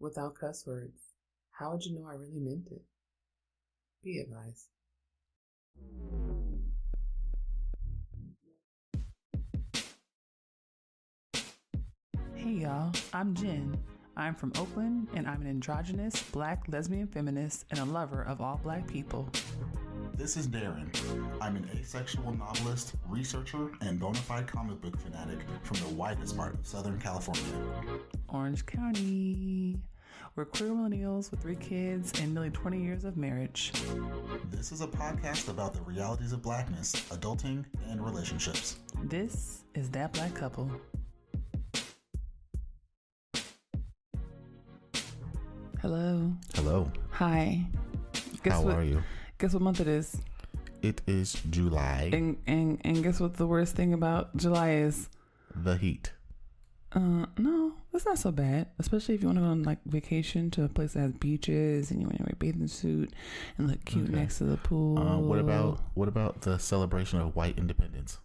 without cuss words. How would you know I really meant it? Be advised. Hey y'all, I'm Jenn. I'm from Oakland, and I'm an androgynous, black, lesbian feminist, and a lover of all black people. This is Daren. I'm an asexual novelist, researcher, and bona fide comic book fanatic from the widest part of Southern California. Orange County. We're queer millennials with 3 kids and nearly 20 years of marriage. This is a podcast about the realities of blackness, adulting, and relationships. This is That Black Couple. Hello. Hello. Hi. How are you? Guess what month it is? It is July. And guess what the worst thing about July is? The heat. No, that's not so bad. Especially if you want to go on like vacation to a place that has beaches and you want to wear a bathing suit and look cute next to the pool. What about the celebration of white independence?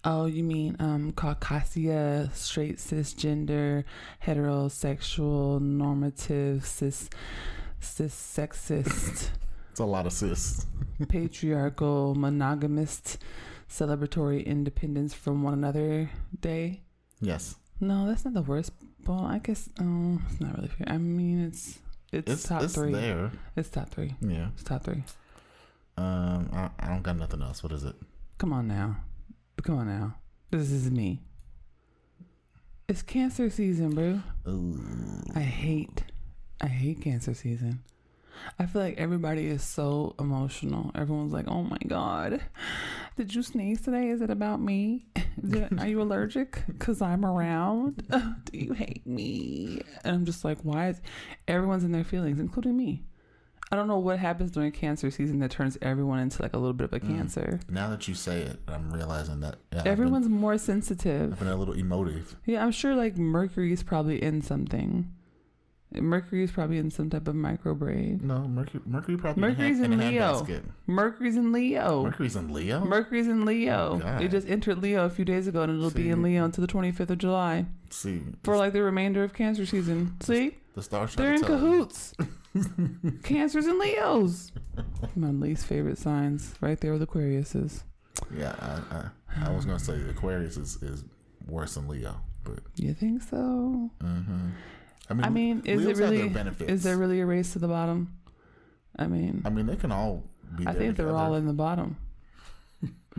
Oh, you mean Caucasia, straight, cisgender, heterosexual, normative, cis sexist. It's a lot of cis. Patriarchal, monogamist, celebratory independence from one another day. Yes. No, that's not the worst. Well, I guess it's not really fair. I mean, it's top 3. There. It's top 3. Yeah. It's top 3. I don't got nothing else. What is it? Come on now. This is me. It's cancer season, bro. Ooh. I hate cancer season. I feel like everybody is so emotional. Everyone's like, oh my God, did you sneeze today? Is it about me? Are you allergic? Because I'm around? Do you hate me? And I'm just like, why is everyone's in their feelings, including me? I don't know what happens during cancer season that turns everyone into like a little bit of a cancer. Now that you say it, I'm realizing that everyone's more sensitive. I've been a little emotive. Yeah, I'm sure like Mercury is probably in something. Mercury is probably in some type of microbraid. No, Mercury probably Mercury's in Leo. Mercury's in Leo. Mercury's in Leo? Mercury's in Leo. God. It just entered Leo a few days ago, and it'll be in Leo until the 25th of July. See. For like the remainder of Cancer season. See? The stars They're in cahoots. Cancers and Leos. My least favorite signs. Right there with Aquarius is. Yeah, I was going to say Aquarius is worse than Leo. But you think so? Mm-hmm. I mean, is Leos it really? have their benefits. Is there really a race to the bottom? I mean, they can all be. I think they're all in the bottom.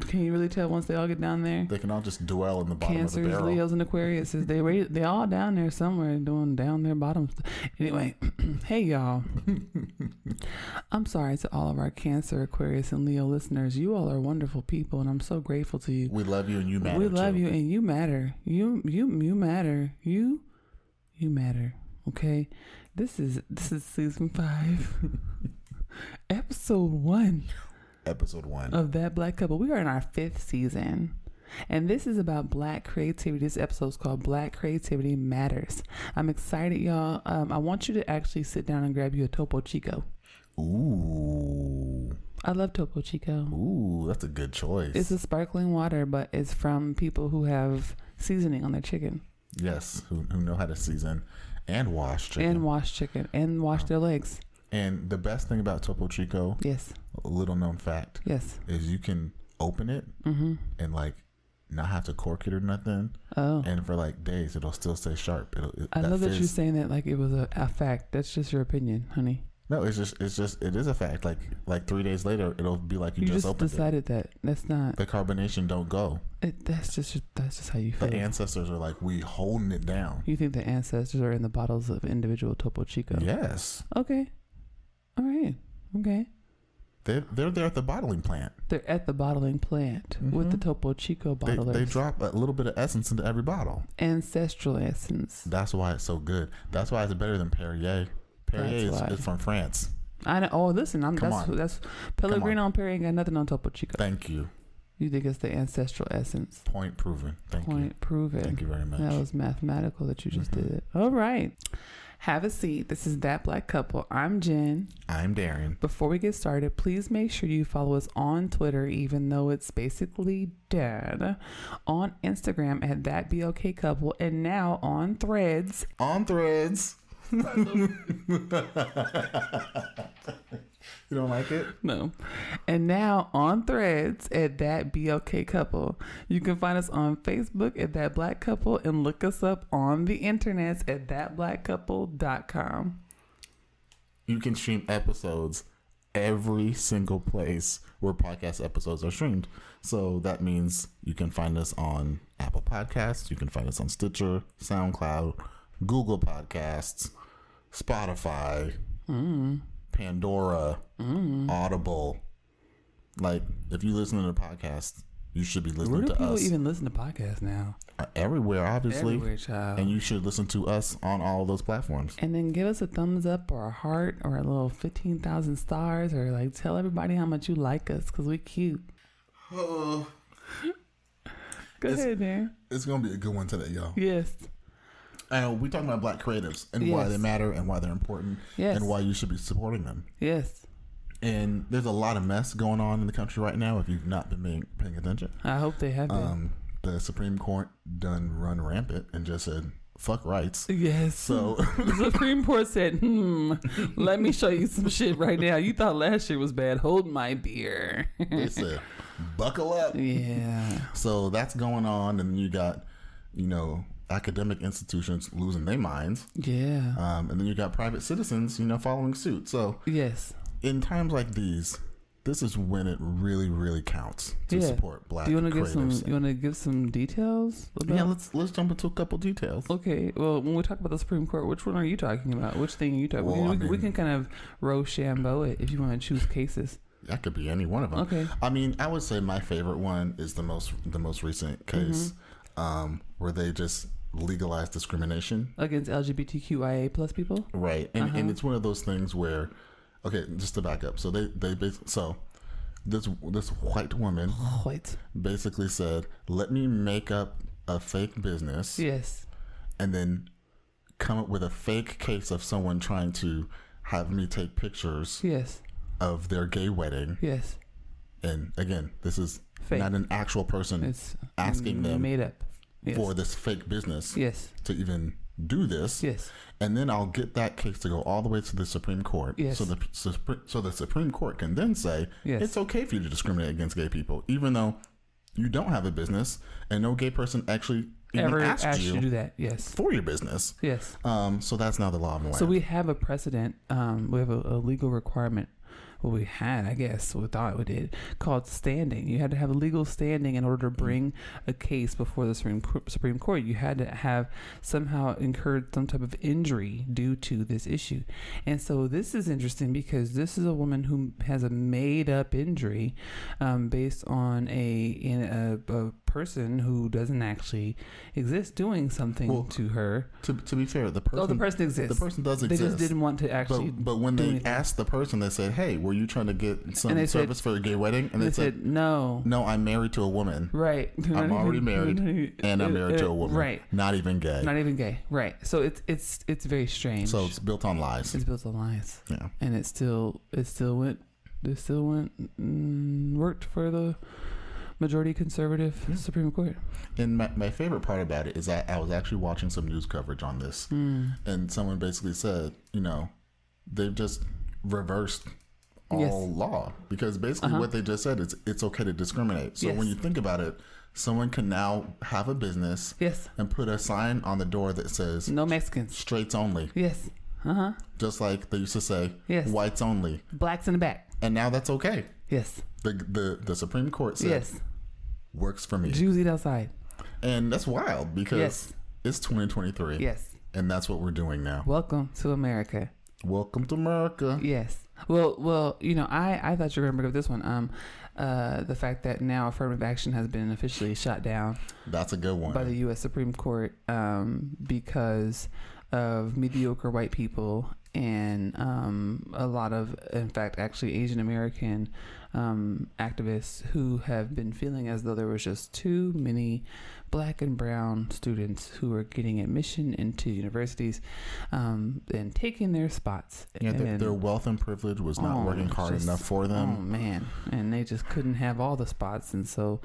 Can you really tell once they all get down there? They can all just dwell in the bottom Cancers, of the barrel. Leos, and Aquarius. They all down there somewhere doing down their bottoms. Anyway, hey y'all. I'm sorry to all of our Cancer, Aquarius, and Leo listeners. You all are wonderful people, and I'm so grateful to you. We love you, and you matter. We love you, and you matter. You matter. You matter. Okay, this is season 5, episode 1. Episode 1 of That Black Couple. We are in our 5th season, and this is about Black creativity. This episode is called Black Creativity Matters. I'm excited, y'all. I want you to actually sit down and grab you a Topo Chico. Ooh. I love Topo Chico. Ooh, that's a good choice. It's a sparkling water, but it's from people who have seasoning on their chicken. Yes, who know how to season and wash chicken. And wash their legs. And the best thing about Topo Chico, yes, a little known fact, yes, is you can open it and like not have to cork it or nothing. Oh, and for like days it'll still stay sharp. I love that you're saying that like it was a fact. That's just your opinion, honey. No, it is a fact. Like 3 days later, it'll be like you just opened decided that. That's not the carbonation. Don't go. That's just how you feel. The ancestors are like, we holding it down. You think the ancestors are in the bottles of individual Topo Chico? Yes. Okay. All right. Okay. They're there at the bottling plant. They're at the bottling plant with the Topo Chico bottlers. They drop a little bit of essence into every bottle. Ancestral essence. That's why it's so good. That's why it's better than Perrier. Perrier is from France. I know. Oh, listen, that's Pellegrino and Perrier ain't got nothing on Topo Chico. Thank you. You think it's the ancestral essence? Point proven. Point proven. Thank you very much. That was mathematical that you just did. All right. Have a seat. This is That Black Couple. I'm Jenn. I'm Daren. Before we get started, please make sure you follow us on Twitter, even though it's basically dead. On Instagram at That Be Okay Couple, and now on Threads. On Threads. You don't like it? No. And now on Threads at That BLK Couple. You can find us on Facebook at That Black Couple and look us up on the internets at thatblackcouple.com. You can stream episodes every single place where podcast episodes are streamed. So that means you can find us on Apple Podcasts. You can find us on Stitcher, SoundCloud, Google Podcasts, Spotify, Pandora, Audible. Like, if you listen to the podcast, you should be listening to us. Where do people even listen to podcasts now? Everywhere, obviously. Everywhere, child. And you should listen to us on all of those platforms. And then give us a thumbs up or a heart or a little 15,000 stars, or like tell everybody how much you like us because we cute. Go ahead, man. It's going to be a good one today, y'all. Yes. We're talking about Black creatives and why they matter and why they're important and why you should be supporting them. Yes. And there's a lot of mess going on in the country right now if you've not been paying attention. I hope they have been. The Supreme Court done run rampant and just said, fuck rights. Yes. So the Supreme Court said, let me show you some shit right now. You thought last year was bad. Hold my beer. They said, buckle up. Yeah. So that's going on. And you got, academic institutions losing their minds. Yeah. And then you got private citizens, following suit. So yes, in times like these, this is when it really, really counts to support Black creatives. You want to give some details? Yeah, let's jump into a couple details. Okay. Well, when we talk about the Supreme Court, which one are you talking about? Which thing are you talking about? We can kind of Rochambeau it if you want to choose cases. That could be any one of them. Okay. I mean, I would say my favorite one is the most recent case, where they just legalized discrimination against LGBTQIA plus people. Right, and it's one of those things where, okay, just to back up, so this white woman basically said, let me make up a fake business, yes, and then come up with a fake case of someone trying to have me take pictures, yes, of their gay wedding, yes, and again, this is fake. Not an actual person. It's asking them made up for this fake business, yes, to even do this, yes, and then I'll get that case to go all the way to the Supreme Court, yes, so the Supreme Court can then say, yes, it's okay for you to discriminate against gay people, even though you don't have a business and no gay person actually ever asked you to do that, yes, for your business, yes. So that's now the law of the land. So we have a precedent. We have a legal requirement. Well, we had, I guess, we thought we did, called standing. You had to have a legal standing in order to bring a case before the Supreme Court. You had to have somehow incurred some type of injury due to this issue. And so this is interesting because this is a woman who has a made-up injury based on a person who doesn't actually exist doing something to her. To be fair, the person exists. The person does exist. They just didn't want to actually. But when they asked the person, they said, "Hey, were you trying to get some service for a gay wedding?" And they said, "No, I'm married to a woman. Right, I'm already married, and I'm married to a woman. Right, not even gay. Right. So it's very strange. So it's built on lies. Yeah, and it still worked for the majority conservative Supreme Court. And my favorite part about it is that I was actually watching some news coverage on this, and someone basically said, they've just reversed all law, because basically what they just said is it's okay to discriminate. So when you think about it, someone can now have a business and put a sign on the door that says no Mexicans, straights only. Yes. Just like they used to say, whites only, blacks in the back. And now that's okay. Yes. The Supreme Court said works for me. Jews eat outside. And that's wild because it's 2023. Yes. And that's what we're doing now. Welcome to America. Welcome to America. Yes. Well, I thought you were going to bring up this one. The fact that now affirmative action has been officially shot down. That's a good one. By the U.S. Supreme Court because of mediocre white people and a lot of, in fact, actually Asian American activists who have been feeling as though there was just too many black and brown students who are getting admission into universities and taking their spots. Yeah, their wealth and privilege was not working hard enough for them. Oh, man. And they just couldn't have all the spots. And so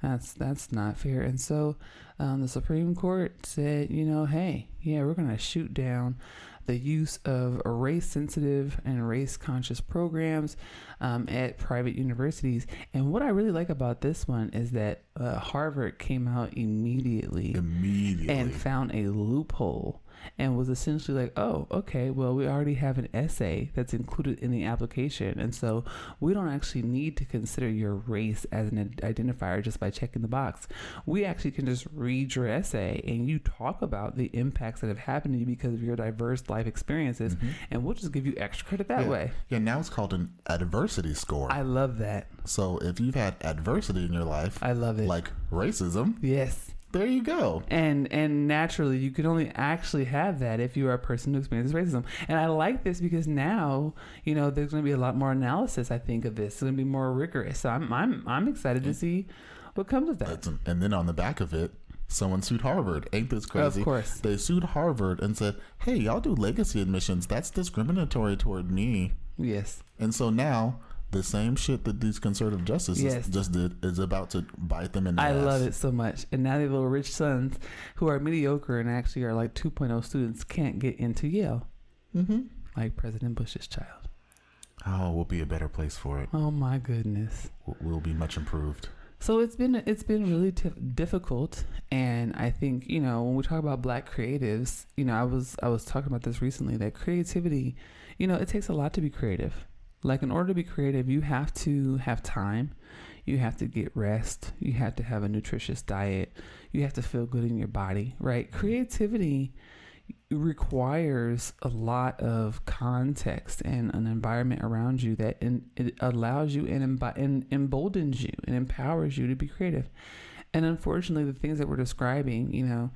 That's not fair. And so the Supreme Court said, hey, we're going to shoot down the use of race-sensitive and race-conscious programs at private universities. And what I really like about this one is that Harvard came out immediately and found a loophole and was essentially like, oh, okay, well, we already have an essay that's included in the application. And so we don't actually need to consider your race as an identifier just by checking the box. We actually can just read your essay and you talk about the impacts that have happened to you because of your diverse life experiences. And we'll just give you extra credit that way. Yeah, now it's called an adversity score. I love that. So if you've had adversity in your life, I love it. Like racism. Yes. There you go. And naturally, you can only actually have that if you are a person who experiences racism. And I like this because now, there's going to be a lot more analysis, I think, of this. It's going to be more rigorous. So I'm excited to see what comes of that. And then on the back of it, someone sued Harvard. Ain't this crazy? Of course. They sued Harvard and said, hey, y'all do legacy admissions. That's discriminatory toward me. Yes. And so now the same shit that these conservative justices just did is about to bite them in the ass. I love it so much. And now the little rich sons who are mediocre and actually are like 2.0 students can't get into Yale. Like President Bush's child. Oh, we'll be a better place for it. Oh my goodness. We'll be much improved. So it's been really difficult, and I think when we talk about Black creatives, I was talking about this recently, that creativity, it takes a lot to be creative. Like, in order to be creative, you have to have time, you have to get rest, you have to have a nutritious diet, you have to feel good in your body, right? Creativity requires a lot of context and an environment around you that it allows you and emboldens you and empowers you to be creative. And unfortunately, the things that we're describing,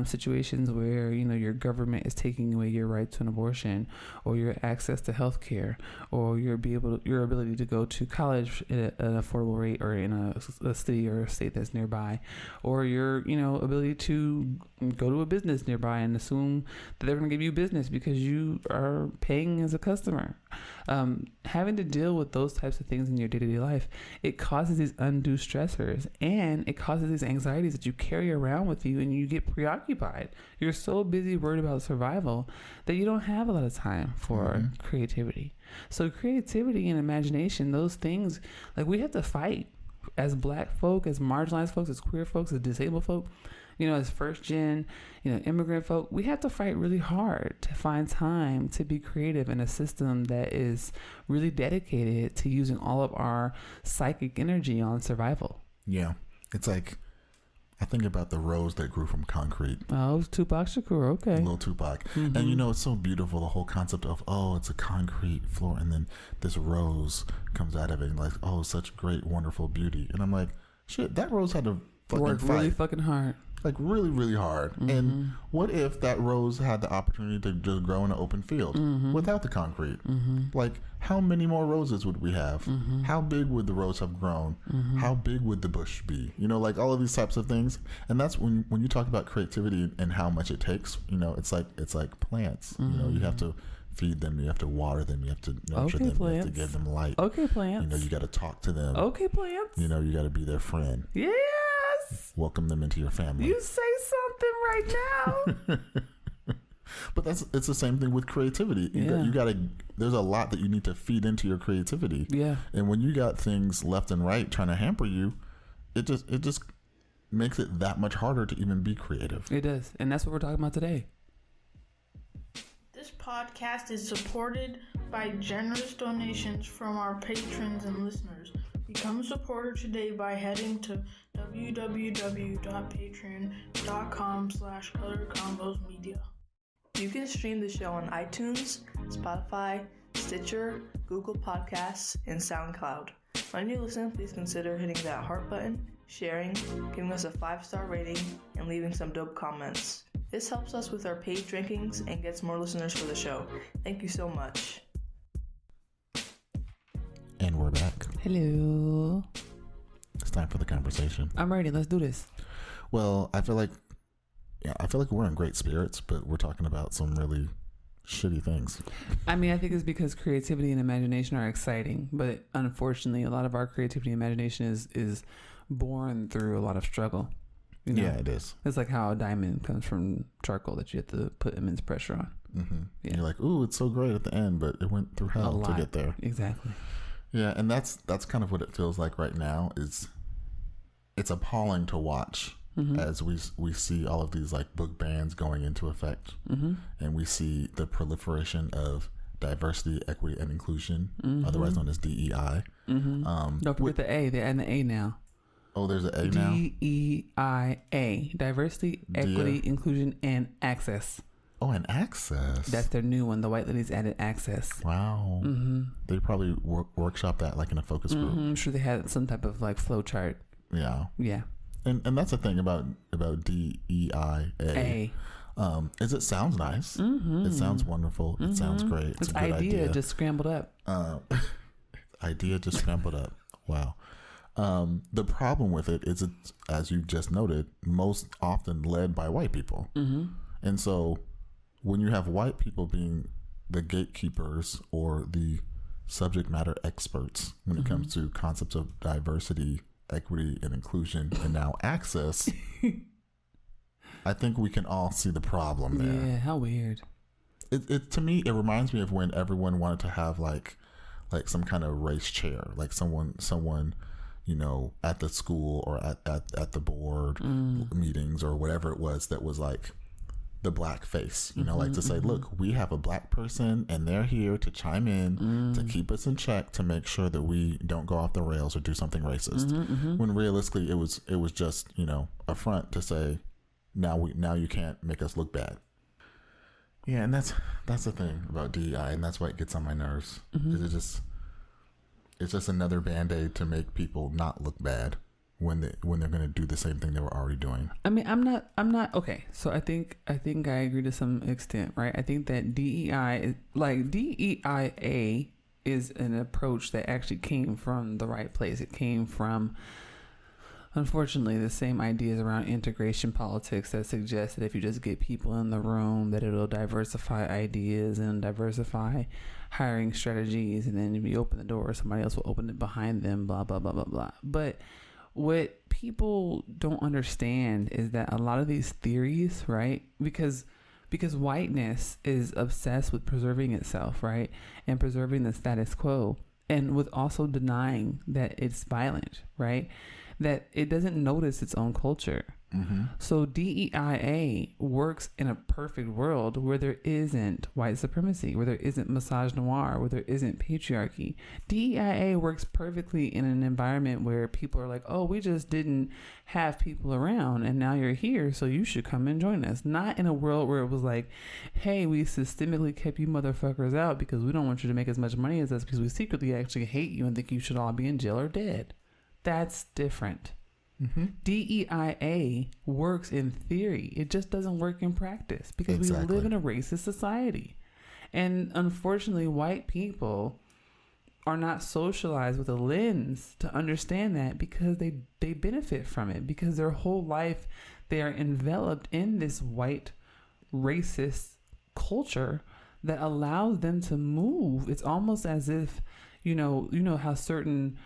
situations where, your government is taking away your right to an abortion, or your access to health care, or your ability to go to college at an affordable rate, or in a city or a state that's nearby, or your, ability to go to a business nearby and assume that they're going to give you business because you are paying as a customer. Having to deal with those types of things in your day-to-day life, it causes these undue stressors, and it causes these anxieties that you carry around with you, and you get preoccupied. You're so busy worried about survival that you don't have a lot of time for creativity. So creativity and imagination, those things, like, we have to fight as Black folk, as marginalized folks, as queer folks, as disabled folk, as first gen, immigrant folk. We have to fight really hard to find time to be creative in a system that is really dedicated to using all of our psychic energy on survival. Yeah. It's like, I think about the rose that grew from concrete. Oh, Tupac Shakur, okay. Little Tupac. And it's so beautiful, the whole concept of, it's a concrete floor, and then this rose comes out of it, and like, such great, wonderful beauty. And I'm like, shit, that rose had to work really fucking hard. Like, really, really hard. And what if that rose had the opportunity to just grow in an open field without the concrete? Like, how many more roses would we have? How big would the rose have grown? How big would the bush be? Like all of these types of things. And that's when you talk about creativity and how much it takes, it's like plants. You have to feed them, you have to water them, you have to nurture them, plants. You have to give them light. Okay, plants. You got to talk to them. Okay, plants. You got to be their friend. Yes. Welcome them into your family. You say something right now. But it's the same thing with creativity. There's a lot that you need to feed into your creativity. Yeah. And when you got things left and right trying to hamper you, it just makes it that much harder to even be creative. It does. And that's what we're talking about today. This podcast is supported by generous donations from our patrons and listeners. Become a supporter today by heading to www.patreon.com/colorcombosmedia. You can stream the show on iTunes, Spotify, Stitcher, Google Podcasts, and SoundCloud. When you listen, please consider hitting that heart button, sharing, giving us a 5-star rating, and leaving some dope comments. This helps us with our page rankings and gets more listeners for the show. Thank you so much. And we're back. Hello. It's time for the conversation. I'm ready. Let's do this. Well, I feel like we're in great spirits, but we're talking about some really shitty things. I mean, I think it's because creativity and imagination are exciting, but unfortunately, a lot of our creativity and imagination is born through a lot of struggle. You know? Yeah, it is. It's like how a diamond comes from charcoal that you have to put immense pressure on. Mm-hmm. Yeah. You're like, ooh, it's so great at the end, but it went through hell to get there. Exactly. Yeah, and that's kind of what it feels like right now. It's appalling to watch as we see all of these like book bans going into effect, and we see the proliferation of diversity, equity, and inclusion, otherwise known as DEI. Don't forget the A. They're adding the A now. Oh, there's an A now? DEIA. Diversity, equity, inclusion, and access. Oh, and access. That's their new one. The white ladies added access. Wow. They probably workshop that like in a focus group. I'm sure they had some type of like flow chart. Yeah. Yeah. And that's the thing about DEIA. Is it sounds nice. It sounds wonderful. It sounds great. It's a good idea. Just scrambled up. Idea just scrambled up. Wow. The problem with it is it's, as you just noted, most often led by white people. And so when you have white people being the gatekeepers or the subject matter experts when it comes to concepts of diversity, equity, and inclusion, and now access, I think we can all see the problem there. Yeah, how weird. It to me, it reminds me of when everyone wanted to have like some kind of race chair, like someone you know, at the school or at the board meetings or whatever it was that was like the black face, you know, like to say, look, we have a black person and they're here to chime in to keep us in check, to make sure that we don't go off the rails or do something racist. When realistically it was just, you know, a front to say, now you can't make us look bad. Yeah, and that's the thing about DEI, and that's why it gets on my nerves. It's just another Band-Aid to make people not look bad when they're going to do the same thing they were already doing. I mean, I'm not okay. So I think I agree to some extent, right? I think that DEI is like DEIA is an approach that actually came from the right place. It came from, unfortunately, the same ideas around integration politics that suggest that if you just get people in the room, that it'll diversify ideas and diversify hiring strategies, and then if you open the door, somebody else will open it behind them, blah, blah, blah, blah, blah. But what people don't understand is that a lot of these theories, right, because whiteness is obsessed with preserving itself, right, and preserving the status quo, and with also denying that it's violent, right, that it doesn't notice its own culture. So DEIA works in a perfect world where there isn't white supremacy, where there isn't misogynoir, where there isn't patriarchy. DEIA works perfectly in an environment where people are like, oh, we just didn't have people around and now you're here, so you should come and join us. Not in a world where it was like, hey, we systemically kept you motherfuckers out because we don't want you to make as much money as us because we secretly actually hate you and think you should all be in jail or dead. That's different. DEIA works in theory. It just doesn't work in practice because we live in a racist society. And unfortunately, white people are not socialized with a lens to understand that because they benefit from it, because their whole life they are enveloped in this white racist culture that allows them to move. It's almost as if, you know how certain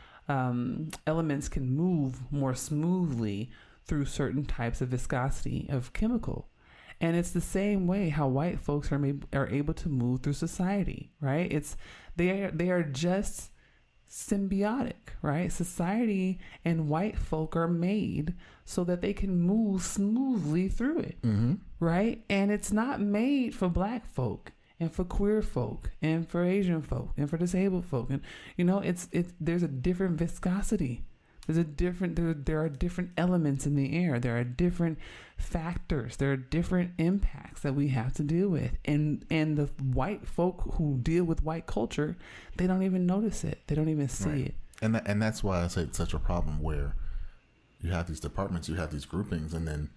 elements can move more smoothly through certain types of viscosity of chemical. And it's the same way how white folks are able to move through society, right? They are just symbiotic, right? Society and white folk are made so that they can move smoothly through it, right? And it's not made for black folk and for queer folk and for Asian folk and for disabled folk. And, you know, there's a different viscosity. There are different elements in the air. There are different factors. There are different impacts that we have to deal with. And the white folk who deal with white culture, they don't even notice it. They don't even see it. And that's why I say it's such a problem where you have these departments, you have these groupings, and then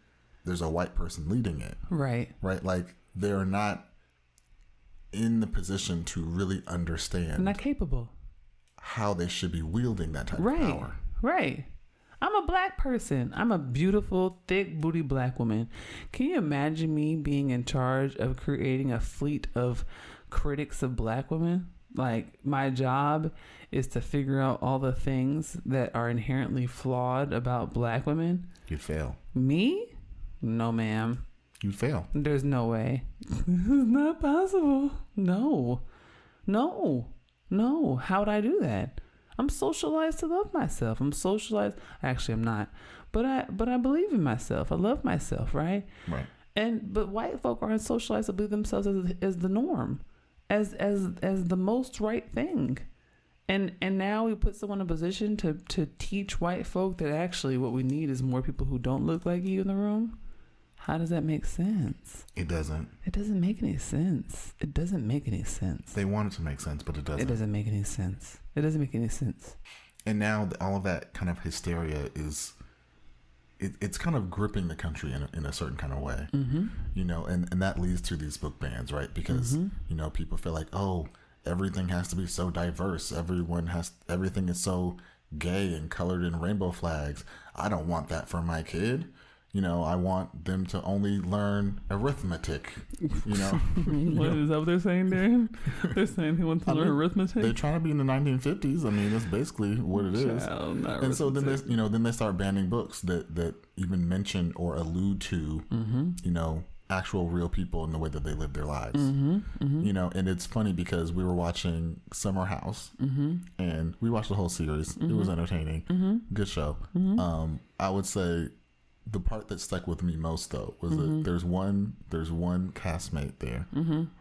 there's a white person leading it. Right. Like they're not in the position to really understand. They're not capable. How they should be wielding that type of power. Right. I'm a black person. I'm a beautiful, thick booty black woman. Can you imagine me being in charge of creating a fleet of critics of black women. Like, my job is to figure out all the things that are inherently flawed about black women. You'd fail. Me? No, ma'am. You'd fail. There's no way. It's not possible. No. How would I do that? I'm socialized to love myself. I'm socialized. Actually, I'm not. But I believe in myself. I love myself, right? Right. But white folk aren't socialized to believe themselves as the norm, as the most right thing. And now we put someone in a position to teach white folk that actually what we need is more people who don't look like you in the room. How does that make sense? It doesn't. It doesn't make any sense. It doesn't make any sense. They want it to make sense, but it doesn't. It doesn't make any sense. It doesn't make any sense. And now all of that kind of hysteria is, it's kind of gripping the country in a certain kind of way, you know, and that leads to these book bans, right? Because, you know, people feel like, oh, everything has to be so diverse. Everything is so gay and colored in rainbow flags. I don't want that for my kid. You know, I want them to only learn arithmetic, you know. Is that what they're saying there? They're saying he wants to learn arithmetic? They're trying to be in the 1950s. I mean, that's basically what it is. And so then they start banning books that even mention or allude to, you know, actual real people in the way that they live their lives. You know, and it's funny because we were watching Summer House and we watched the whole series. It was entertaining. Good show. I would say the part that stuck with me most though was that there's one castmate there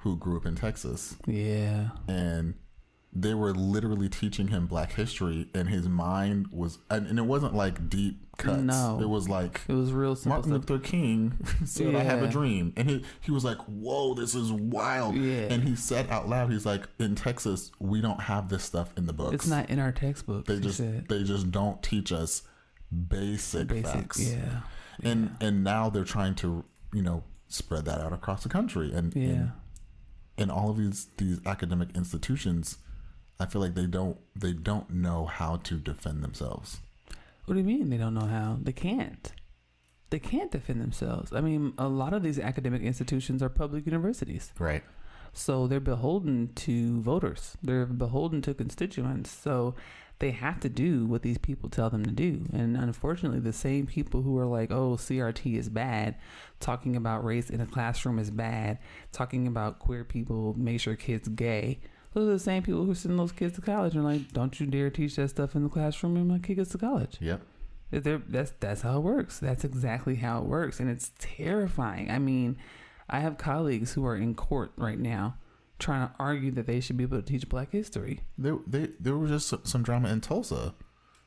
who grew up in Texas. Yeah. And they were literally teaching him Black history, and his mind was, and it wasn't like deep cuts. No. It was real simple Martin Luther King said, I have a dream. And he was like, whoa, this is wild. Yeah. And he said out loud, he's like, in Texas, we don't have this stuff in the books. It's not in our textbooks. They just don't teach us basic facts. Yeah. And now they're trying to, you know, spread that out across the country. And all of these academic institutions, I feel like they don't know how to defend themselves. What do you mean they don't know how? They can't. They can't defend themselves. I mean, a lot of these academic institutions are public universities. Right. So they're beholden to voters. They're beholden to constituents. So they have to do what these people tell them to do. And unfortunately, the same people who are like, oh, CRT is bad, talking about race in a classroom is bad, talking about queer people, make sure kids gay, those are the same people who send those kids to college and like, don't you dare teach that stuff in the classroom when my kid gets to college. Yep. That's how it works. That's exactly how it works. And it's terrifying. I mean, I have colleagues who are in court right now trying to argue that they should be able to teach Black history. There was just some drama in Tulsa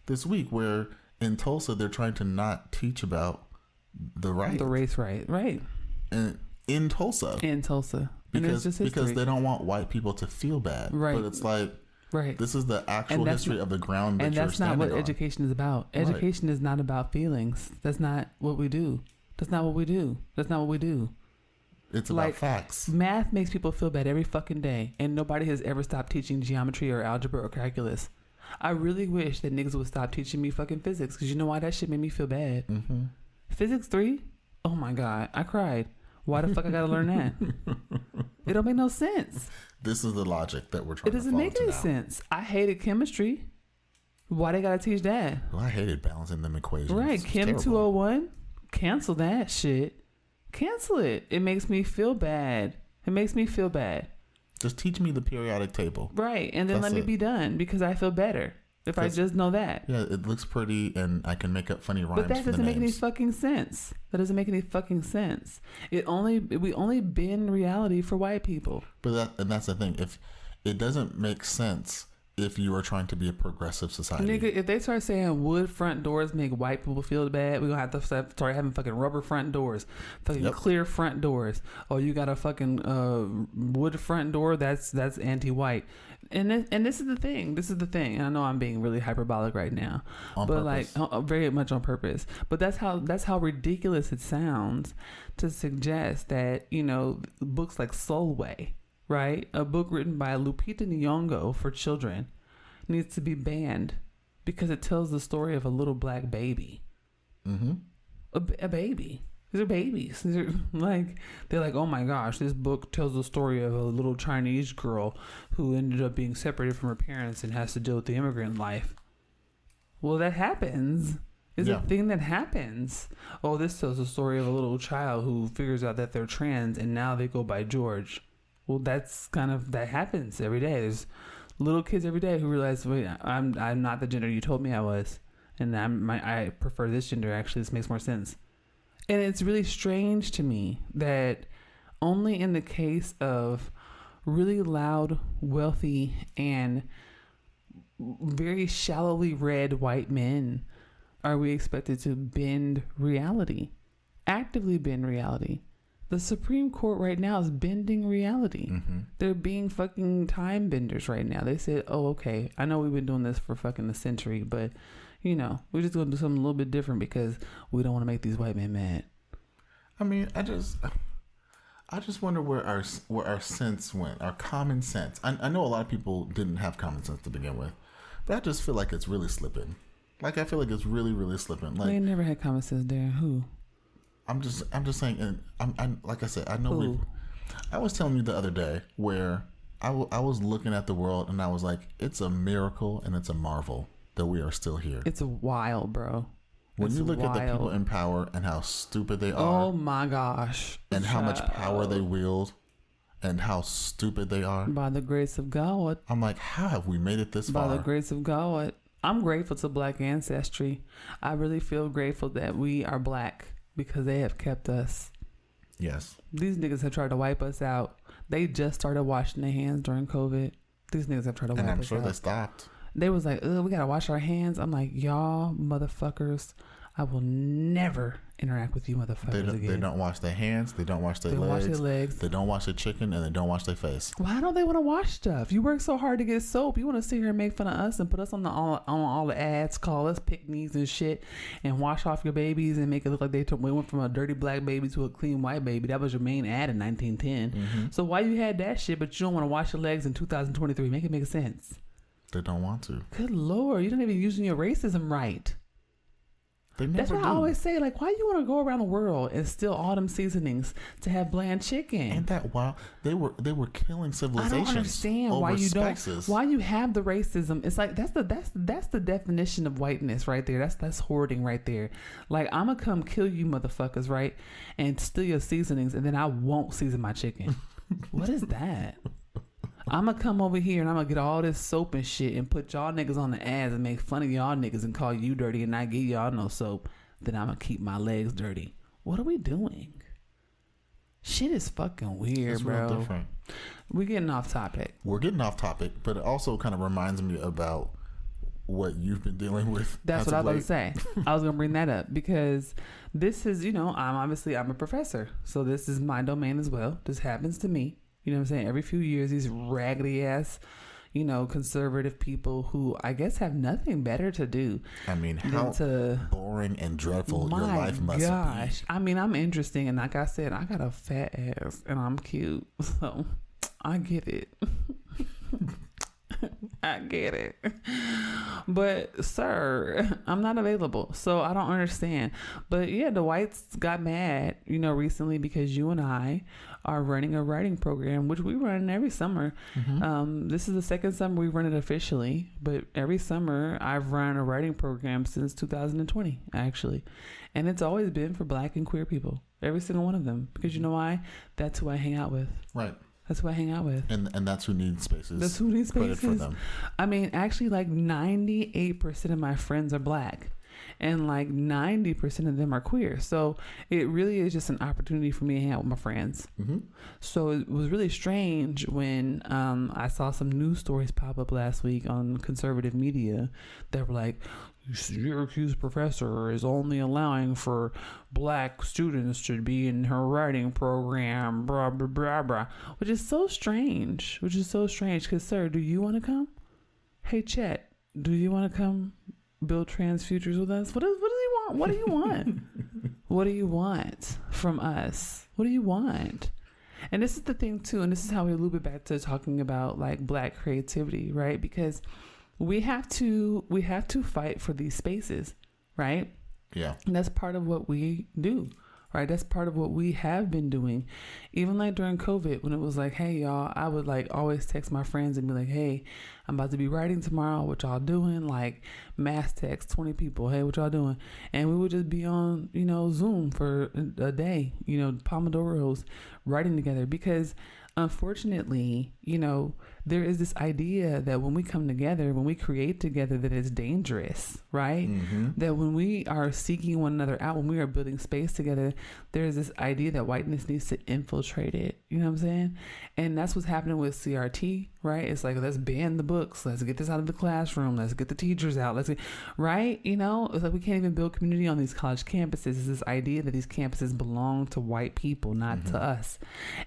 this week where in Tulsa they're trying to not teach about the race right. And in Tulsa. Because they don't want white people to feel bad. Right. But it's like, this is the actual history of the ground that you're standing on. And that's not what education is about. Education is not about feelings. That's not what we do. That's not what we do. It's about facts. Math makes people feel bad every fucking day, and nobody has ever stopped teaching geometry or algebra or calculus. I really wish that niggas would stop teaching me fucking physics, because you know why? That shit made me feel bad. Physics 3? Oh my God. I cried. Why the fuck I gotta learn that? It don't make no sense. This is the logic that we're trying to follow. It doesn't make any sense. I hated chemistry. Why they gotta teach that? Well, I hated balancing them equations. Right. Chem 201? Cancel that shit. Cancel it. It makes me feel bad. Just teach me the periodic table. Right. And then let me be done, because I feel better if I just know that. Yeah, it looks pretty and I can make up funny rhymes. But that doesn't make any fucking sense. We only bend reality for white people. But that's the thing. If it doesn't make sense if you are trying to be a progressive society. Nigga, if they start saying wood front doors make white people feel bad, we're going to have to start having fucking rubber front doors, fucking clear front doors. Oh, you got a fucking wood front door, that's anti-white. And this is the thing. And I know I'm being really hyperbolic right now. On purpose. Very much on purpose. But that's how ridiculous it sounds to suggest that, you know, books like Soulway, right? A book written by Lupita Nyong'o for children needs to be banned because it tells the story of a little Black baby. A baby. These are babies. These are like, they're like, oh my gosh, this book tells the story of a little Chinese girl who ended up being separated from her parents and has to deal with the immigrant life. Well, that happens. It's a thing that happens. Oh, this tells the story of a little child who figures out that they're trans and now they go by George. Well, that's kind of, that happens every day. There's little kids every day who realize, wait, I'm not the gender you told me I was. And I prefer this gender. Actually, this makes more sense. And it's really strange to me that only in the case of really loud, wealthy, and very shallowly read white men are we expected to bend reality, actively bend reality. The Supreme Court right now is bending reality. Mm-hmm. They're being fucking time benders right now. They said, oh, okay, I know we've been doing this for fucking a century, but you know, we're just going to do something a little bit different because we don't want to make these white men mad. I mean, I just wonder where our sense went, our common sense. I know a lot of people didn't have common sense to begin with, but I just feel like it's really slipping. Like, I feel like it's really, really slipping. Like, we never had common sense there. Who? I'm just saying, and I'm like I said, I know I was telling you the other day where I was looking at the world and I was like, it's a miracle and it's a marvel that we are still here. It's wild, bro. When you look at the people in power and how stupid they are. Oh my gosh. And how much power they wield and how stupid they are. By the grace of God. I'm like, how have we made it this far? By the grace of God. I'm grateful to Black ancestry. I really feel grateful that we are Black because they have kept us. Yes. These niggas have tried to wipe us out. They just started washing their hands during COVID. These niggas have tried to wipe us out. And I'm sure they stopped. They was like, we gotta wash our hands. I'm like, y'all motherfuckers, I will never interact with you motherfuckers again. They don't wash their hands. They don't wash their legs. They don't wash their chicken, and they don't wash their face. Why don't they want to wash stuff? You work so hard to get soap. You want to sit here and make fun of us and put us on all the ads, call us pick-me's and shit, and wash off your babies and make it look like we went from a dirty black baby to a clean white baby. That was your main ad in 1910. Mm-hmm. So why you had that shit, but you don't want to wash your legs in 2023? Make it make sense. They don't want to. Good Lord, you're not even using your racism right. They never That's what do. I always say. Like, why you want to go around the world and steal all them seasonings to have bland chicken? Ain't that wild? They were killing civilizations. I don't understand over why you spices. don't. Why you have the racism? It's like that's the definition of whiteness right there. That's hoarding right there. Like, I'm gonna come kill you motherfuckers, right, and steal your seasonings, and then I won't season my chicken. What is that? I'm gonna come over here and I'm gonna get all this soap and shit and put y'all niggas on the ads and make fun of y'all niggas and call you dirty and not give y'all no soap. Then I'm gonna keep my legs dirty. What are we doing? Shit is fucking weird, bro. Real different. We're getting off topic. We're getting off topic, but it also kind of reminds me about what you've been dealing with. That's what I was about to say. I was gonna bring that up because this is, I'm a professor, so this is my domain as well. This happens to me. You know what I'm saying? Every few years, these raggedy ass, conservative people who I guess have nothing better to do. I mean, how boring and dreadful your life must be. I mean, I'm interesting. And like I said, I got a fat ass and I'm cute. So I get it. I get it. But, sir, I'm not available. So I don't understand. But, yeah, the whites got mad, recently because you and I are running a writing program, which we run every summer. Mm-hmm. This is the second summer we run it officially. But every summer I've run a writing program since 2020, actually. And it's always been for Black and queer people. Every single one of them. Because you know why? That's who I hang out with. Right. That's who I hang out with. And that's who needs spaces. That's who needs spaces. For them. I mean, actually, like 98% of my friends are Black. And like 90% of them are queer. So it really is just an opportunity for me to hang out with my friends. Mm-hmm. So it was really strange when I saw some news stories pop up last week on conservative media that were like, Syracuse professor is only allowing for Black students to be in her writing program, blah, blah, blah, blah. Which is so strange. Because, sir, do you want to come? Hey, Chet, do you want to come build trans futures with us? What do you want? What do you want? What do you want from us? What do you want? And this is the thing, too, and this is how we loop it back to talking about, like, Black creativity, right? Because we have to fight for these spaces, right? Yeah. And that's part of what we do. right? That's part of what we have been doing. Even like during COVID, when it was like, hey, y'all, I would like always text my friends and be like, hey, I'm about to be writing tomorrow. What y'all doing? Like mass text, 20 people. Hey, what y'all doing? And we would just be on, Zoom for a day, Pomodoros writing together, because unfortunately, there is this idea that when we come together, when we create together, that it's dangerous, right? Mm-hmm. That when we are seeking one another out, when we are building space together, there's this idea that whiteness needs to infiltrate it. You know what I'm saying? And that's what's happening with CRT, right? It's like, let's ban the books. Let's get this out of the classroom. Let's get the teachers out. Right? It's like we can't even build community on these college campuses. It's this idea that these campuses belong to white people, not to us.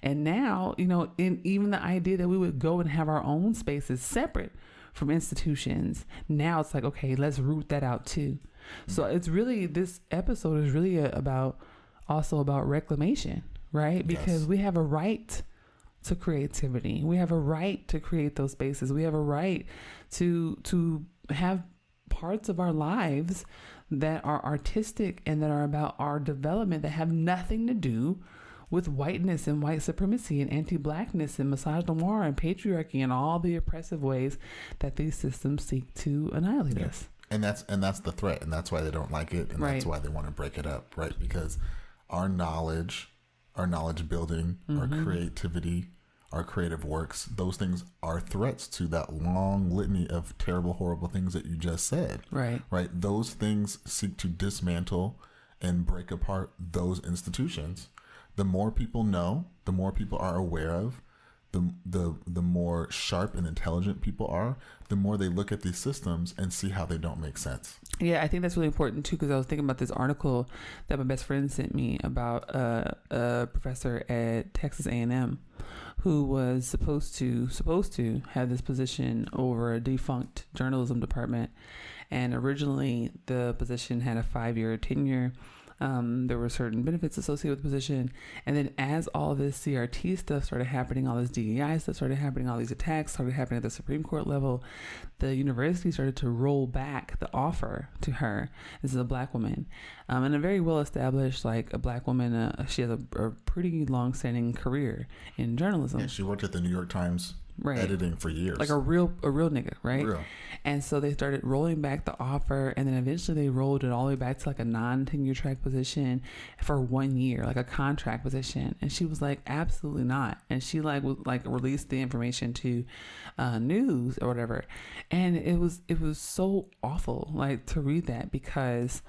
And now, in even the idea that we would go and have our own spaces separate from institutions, now it's like, okay, let's root that out too. So it's really, this episode is really about reclamation, right? Because we have a right to creativity. We have a right to create those spaces. We have a right to have parts of our lives that are artistic and that are about our development, that have nothing to do with whiteness and white supremacy and anti-blackness and misogynoir and patriarchy and all the oppressive ways that these systems seek to annihilate us. And that's the threat, and that's why they don't like it, and that's why they want to break it up, right? Because our knowledge building, our creativity, our creative works, those things are threats to that long litany of terrible, horrible things that you just said. Right. Those things seek to dismantle and break apart those institutions. The more people know, the more people are aware of, the more sharp and intelligent people are, the more they look at these systems and see how they don't make sense. Yeah, I think that's really important too, because I was thinking about this article that my best friend sent me about a professor at Texas A&M who was supposed to have this position over a defunct journalism department, and originally the position had a 5-year tenure. There were certain benefits associated with the position. And then as all this CRT stuff started happening, all this DEI stuff started happening, all these attacks started happening at the Supreme Court level, the university started to roll back the offer to her. This is a black woman, and a very well-established, like a black woman. She has a pretty long-standing career in journalism. Yeah, she worked at the New York Times. Editing for years, like a real nigga, right? Real. And so they started rolling back the offer, and then eventually they rolled it all the way back to like a non-tenure track position for 1 year, like a contract position. And she was like, absolutely not. And she released the information to news or whatever, and it was so awful, like, to read that, because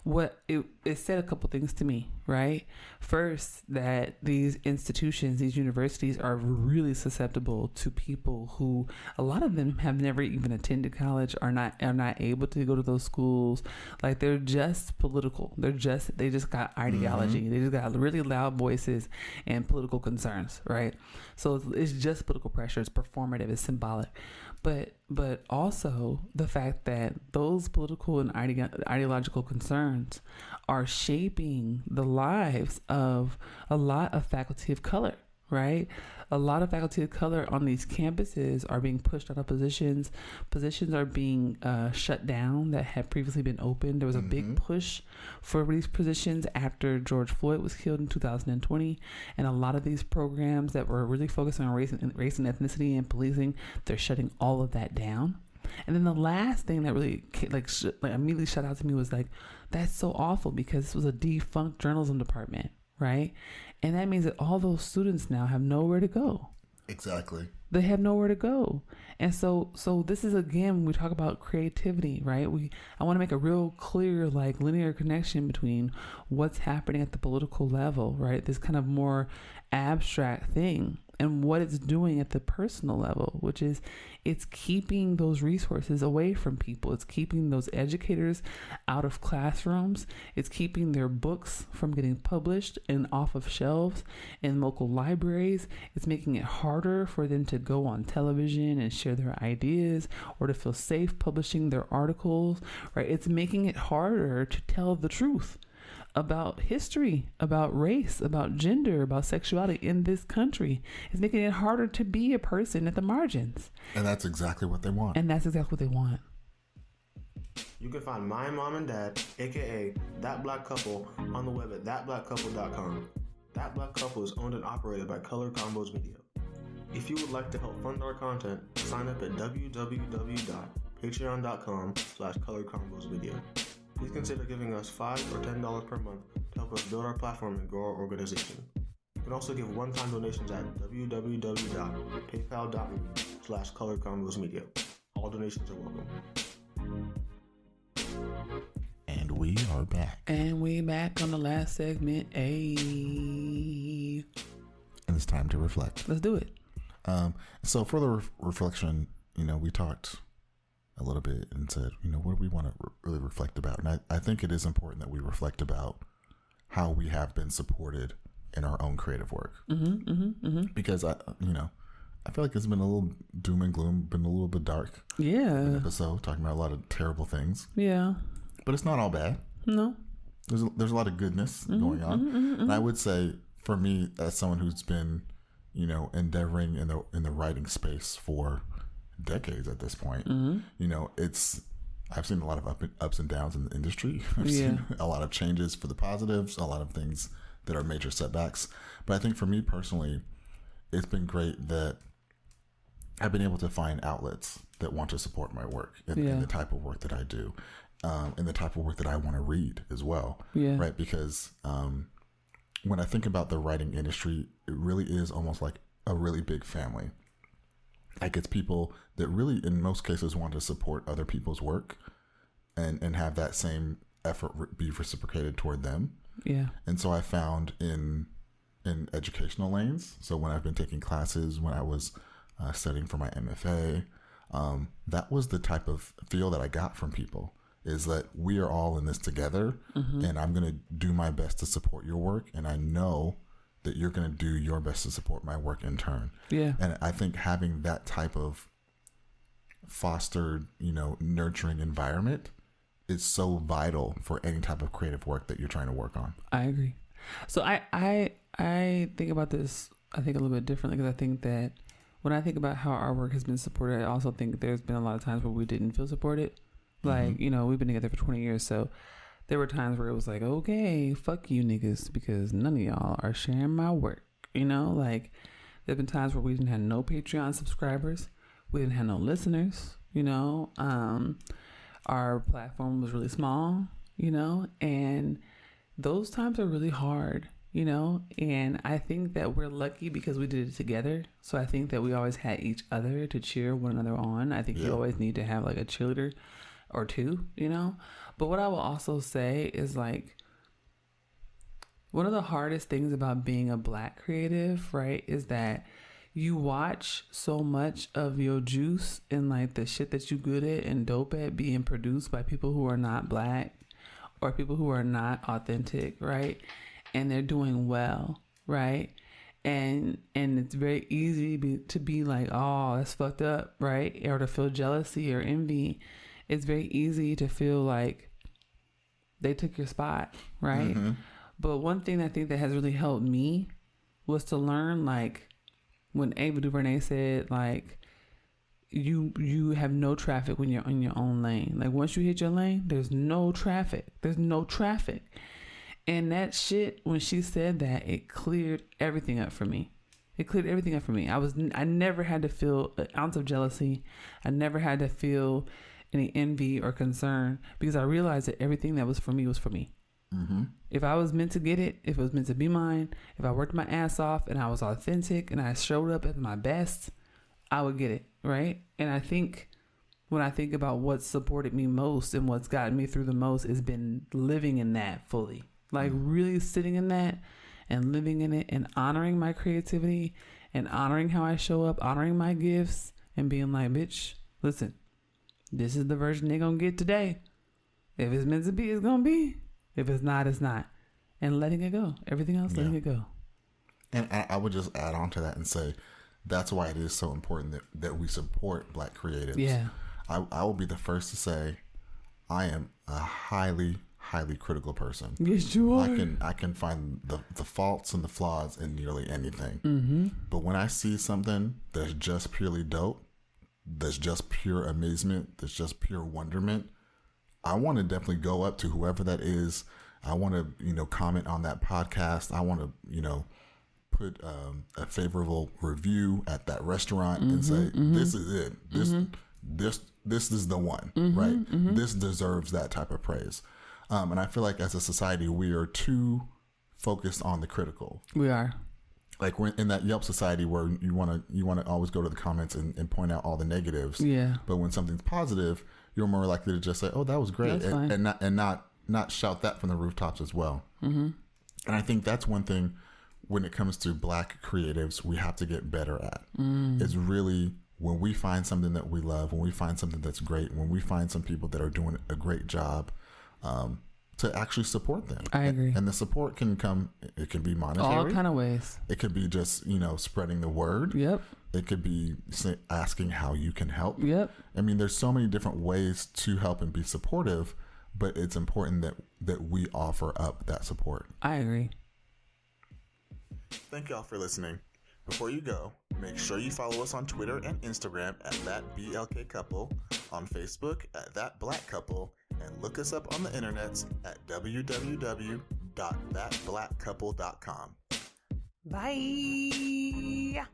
what it said a couple things to me, right? First, that these institutions, these universities, are really susceptible to people who, a lot of them have never even attended college, are not able to go to those schools. Like, they're just political. They just got ideology. They just got really loud voices and political concerns, right? So it's just political pressure. It's performative. It's symbolic. But also the fact that those political and ideological concerns are shaping the lives of a lot of faculty of color, right? A lot of faculty of color on these campuses are being pushed out of positions. Positions are being shut down that had previously been open. There was a big push for these positions after George Floyd was killed in 2020. And a lot of these programs that were really focused on race and ethnicity and policing, they're shutting all of that down. And then the last thing that really immediately shut out to me was like, that's so awful, because this was a defunct journalism department, right? And that means that all those students now have nowhere to go. Exactly. They have nowhere to go. And so this is, again, when we talk about creativity, right? I want to make a real clear, like, linear connection between what's happening at the political level, right? This kind of more abstract thing, and what it's doing at the personal level, which is it's keeping those resources away from people. It's keeping those educators out of classrooms. It's keeping their books from getting published and off of shelves in local libraries. It's making it harder for them to go on television and share their ideas, or to feel safe publishing their articles, right? It's making it harder to tell the truth about history, about race, about gender, about sexuality in this country. It's making it harder to be a person at the margins. And that's exactly what they want. You can find my mom and dad, aka That Black Couple, on the web at thatblackcouple.com. That Black Couple is owned and operated by Color Combos Media. If you would like to help fund our content, sign up at www.patreon.com/colorcombosmedia. Please consider giving us $5 or $10 per month to help us build our platform and grow our organization. You can also give one-time donations at www.paypal.me/colorcombosmedia. All donations are welcome. And we are back. And we back on the last segment. And it's time to reflect. Let's do it. So for the reflection, we talked a little bit and said, what do we want to really reflect about? And I think it is important that we reflect about how we have been supported in our own creative work. Because I feel like it's been a little doom and gloom, been a little bit dark. Yeah. An episode talking about a lot of terrible things. Yeah. But it's not all bad. No. There's a lot of goodness going on. And I would say for me, as someone who's been, endeavoring in the writing space for decades at this point, I've seen a lot of ups and downs in the industry. I've seen a lot of changes for the positives, a lot of things that are major setbacks. But I think for me personally, it's been great that I've been able to find outlets that want to support my work and the type of work that I do, and the type of work that I want to read as well. Yeah. Right. Because when I think about the writing industry, it really is almost like a really big family. Like it's people that really, in most cases, want to support other people's work and have that same effort be reciprocated toward them. Yeah. And so I found in educational lanes. So when I've been taking classes, when I was studying for my MFA, that was the type of feel that I got from people, is that we are all in this together, and I'm going to do my best to support your work, and I know that you're going to do your best to support my work in turn. Yeah. And I think having that type of fostered, nurturing environment is so vital for any type of creative work that you're trying to work on. I agree. So I think about this, I think a little bit differently, because I think that when I think about how our work has been supported, I also think there's been a lot of times where we didn't feel supported. Like, we've been together for 20 years. So there were times where it was like, okay, fuck you niggas, because none of y'all are sharing my work. Like there've been times where we didn't have no Patreon subscribers. We didn't have no listeners, our platform was really small, and those times are really hard, and I think that we're lucky because we did it together. So I think that we always had each other to cheer one another on. I think you always need to have like a cheerleader or two, but what I will also say is like, one of the hardest things about being a Black creative, right, is that you watch so much of your juice and like the shit that you good at and dope at being produced by people who are not Black or people who are not authentic, right? And they're doing well, right? And it's very easy to be like, oh, that's fucked up, right? Or to feel jealousy or envy. It's very easy to feel like they took your spot, right? But one thing I think that has really helped me was to learn, like, when Ava DuVernay said, like, you have no traffic when you're in your own lane. Like, once you hit your lane, there's no traffic. There's no traffic. And that shit, when she said that, it cleared everything up for me. It cleared everything up for me. I never had to feel an ounce of jealousy. I never had to feel any envy or concern, because I realized that everything that was for me was for me. If I was meant to get it, if it was meant to be mine, if I worked my ass off and I was authentic and I showed up at my best, I would get it, right? And I think when I think about what supported me most and what's gotten me through the most, has been living in that fully. Like really sitting in that and living in it and honoring my creativity and honoring how I show up, honoring my gifts, and being like, bitch, listen, this is the version they're going to get today. If it's meant to be, it's going to be. If it's not, it's not. And letting it go. Everything else, letting it go. And I would just add on to that and say, that's why it is so important that we support Black creatives. Yeah. I will be the first to say, I am a highly, highly critical person. Yes, you are. I can find the faults and the flaws in nearly anything. But when I see something that's just purely dope, that's just pure amazement, that's just pure wonderment, I want to definitely go up to whoever that is. I want to, comment on that podcast. I want to, put a favorable review at that restaurant and say, this is it. This is the one, right? This deserves that type of praise. And I feel like as a society, we are too focused on the critical. We are. Like we're in that Yelp society where you want to always go to the comments and point out all the negatives. Yeah. But when something's positive, you're more likely to just say, "Oh, that was great," and not shout that from the rooftops as well. And I think that's one thing when it comes to Black creatives we have to get better at. Is really when we find something that we love, when we find something that's great, when we find some people that are doing a great job, to actually support them. I agree. And the support can come, it can be monetary. All kind of ways. It could be just, spreading the word. Yep. It could be asking how you can help. Yep. I mean, there's so many different ways to help and be supportive, but it's important that we offer up that support. I agree. Thank y'all for listening. Before you go, make sure you follow us on Twitter and Instagram at ThatBLKCouple, on Facebook at ThatBlackCouple, and look us up on the internets at www.thatblackcouple.com. Bye.